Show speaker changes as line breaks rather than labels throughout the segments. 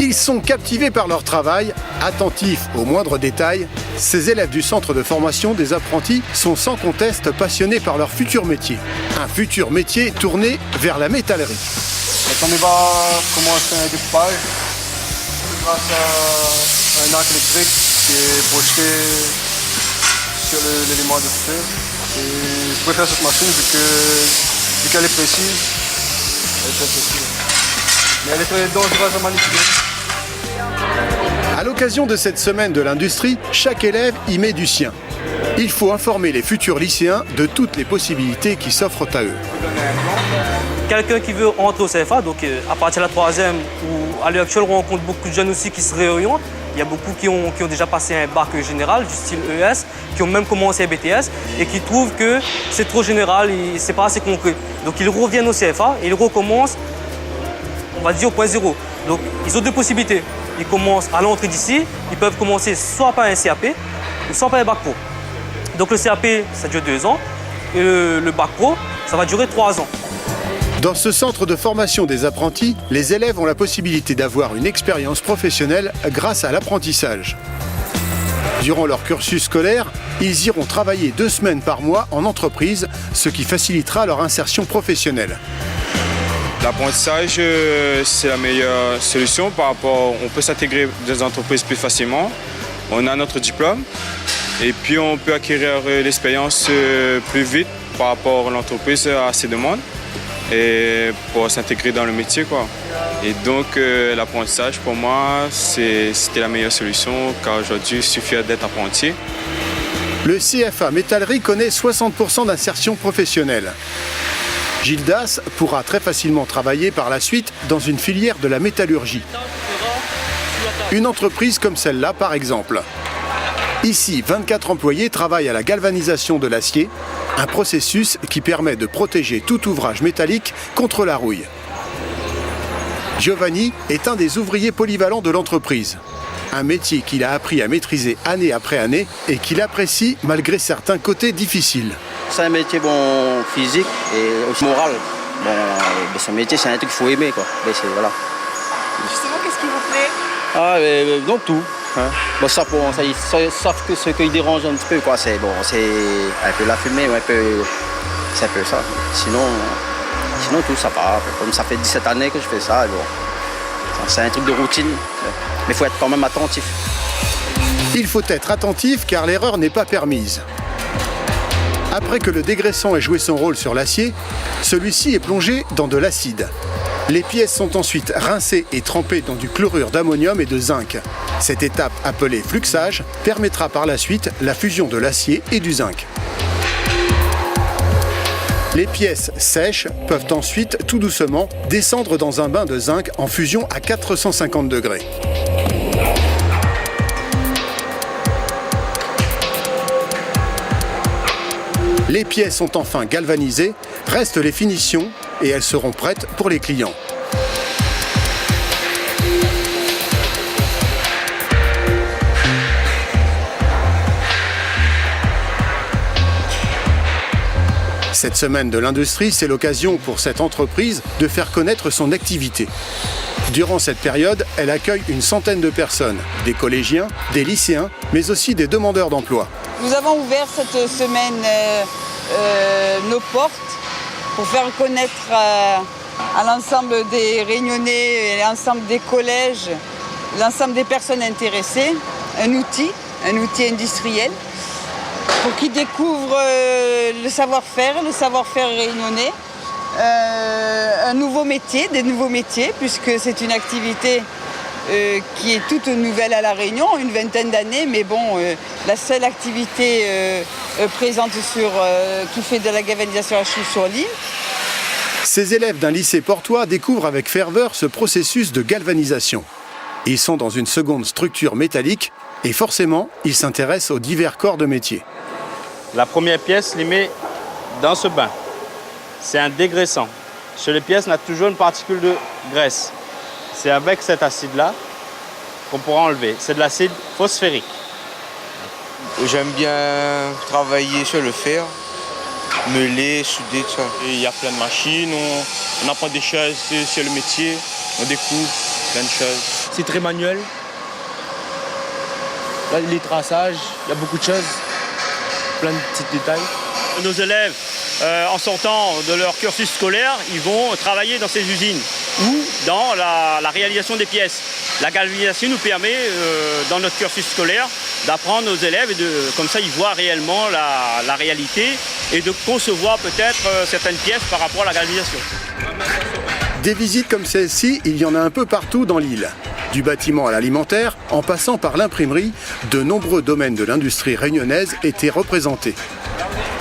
Ils sont captivés par leur travail, attentifs aux moindres détails. Ces élèves du centre de formation des apprentis sont sans conteste passionnés par leur futur métier. Un futur métier tourné vers la métallerie.
On va commencer un découpage grâce à un arc électrique qui est projeté sur l'élément de feu. Et je préfère cette machine vu qu'elle est précise. Elle est très précise. Mais elle est très dangereuse à manipuler.
À l'occasion de cette semaine de l'industrie, chaque élève y met du sien. Il faut informer les futurs lycéens de toutes les possibilités qui s'offrent à eux.
Quelqu'un qui veut entrer au CFA, donc à partir de la 3e, ou à l'heure actuelle, on rencontre beaucoup de jeunes aussi qui se réorientent. Il y a beaucoup qui ont déjà passé un bac général, du style ES, qui ont même commencé un BTS et qui trouvent que c'est trop général et c'est pas assez concret. Donc ils reviennent au CFA et ils recommencent, on va dire, au point zéro. Donc ils ont deux possibilités. Ils commencent à l'entrée d'ici, ils peuvent commencer soit par un CAP, ou soit par un bac pro. Donc le CAP, ça dure 2 ans, et le bac pro, ça va durer 3 ans.
Dans ce centre de formation des apprentis, les élèves ont la possibilité d'avoir une expérience professionnelle grâce à l'apprentissage. Durant leur cursus scolaire, ils iront travailler 2 semaines par mois en entreprise, ce qui facilitera leur insertion professionnelle.
L'apprentissage, c'est la meilleure solution par rapport, on peut s'intégrer dans des entreprises plus facilement, on a notre diplôme et puis on peut acquérir l'expérience plus vite par rapport à l'entreprise, à ses demandes et pour s'intégrer dans le métier, quoi. Et donc l'apprentissage pour moi, c'était la meilleure solution car aujourd'hui il suffit d'être apprenti.
Le CFA Métallerie connaît 60% d'insertion professionnelle. Gildas pourra très facilement travailler par la suite dans une filière de la métallurgie. Une entreprise comme celle-là, par exemple. Ici, 24 employés travaillent à la galvanisation de l'acier, un processus qui permet de protéger tout ouvrage métallique contre la rouille. Giovanni est un des ouvriers polyvalents de l'entreprise. Un métier qu'il a appris à maîtriser année après année et qu'il apprécie malgré certains côtés difficiles.
C'est un métier physique et aussi moral. Ce métier, c'est un truc qu'il faut aimer, quoi. Voilà.
Justement, qu'est-ce qui vous plaît?
Donc tout. Hein. Ça, sauf que ce qui dérange un petit peu, quoi. C'est un peu la fumée, c'est un peu ça. Sinon tout ça va. Comme ça fait 17 années que je fais ça, c'est un truc de routine. Mais il faut être quand même attentif.
Il faut être attentif car l'erreur n'est pas permise. Après que le dégraissant ait joué son rôle sur l'acier, celui-ci est plongé dans de l'acide. Les pièces sont ensuite rincées et trempées dans du chlorure d'ammonium et de zinc. Cette étape, appelée fluxage, permettra par la suite la fusion de l'acier et du zinc. Les pièces sèches peuvent ensuite, tout doucement, descendre dans un bain de zinc en fusion à 450 degrés. Les pièces sont enfin galvanisées, restent les finitions et elles seront prêtes pour les clients. Cette semaine de l'industrie, c'est l'occasion pour cette entreprise de faire connaître son activité. Durant cette période, elle accueille une centaine de personnes, des collégiens, des lycéens, mais aussi des demandeurs d'emploi.
Nous avons ouvert cette semaine nos portes pour faire connaître à l'ensemble des Réunionnais et l'ensemble des collèges, l'ensemble des personnes intéressées, un outil industriel pour qu'ils découvrent le savoir-faire réunionnais, un nouveau métier, des nouveaux métiers, puisque c'est une activité qui est toute nouvelle à La Réunion, une vingtaine d'années, mais la seule activité présente qui fait de la galvanisation à chaux sur l'île.
Ces élèves d'un lycée portois découvrent avec ferveur ce processus de galvanisation. Ils sont dans une seconde structure métallique et forcément, ils s'intéressent aux divers corps de métier.
La première pièce les met dans ce bain. C'est un dégraissant. Sur les pièces, on a toujours une particule de graisse. C'est avec cet acide-là qu'on pourra enlever. C'est de l'acide phosphérique.
J'aime bien travailler sur le fer, meuler, souder, tout ça.
Et il y a plein de machines, on apprend des choses sur le métier, on découvre plein de choses. c'est très manuel. Là, les traçages, il y a beaucoup de choses, plein de petits détails.
Nos élèves, en sortant de leur cursus scolaire, ils vont travailler dans ces usines ou dans la réalisation des pièces. La galvanisation nous permet, dans notre cursus scolaire, d'apprendre aux élèves et comme ça ils voient réellement la réalité et de concevoir peut-être certaines pièces par rapport à la galvanisation.
Des visites comme celle-ci, il y en a un peu partout dans l'île. Du bâtiment à l'alimentaire, en passant par l'imprimerie, de nombreux domaines de l'industrie réunionnaise étaient représentés.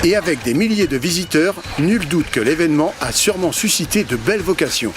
Et avec des milliers de visiteurs, nul doute que l'événement a sûrement suscité de belles vocations.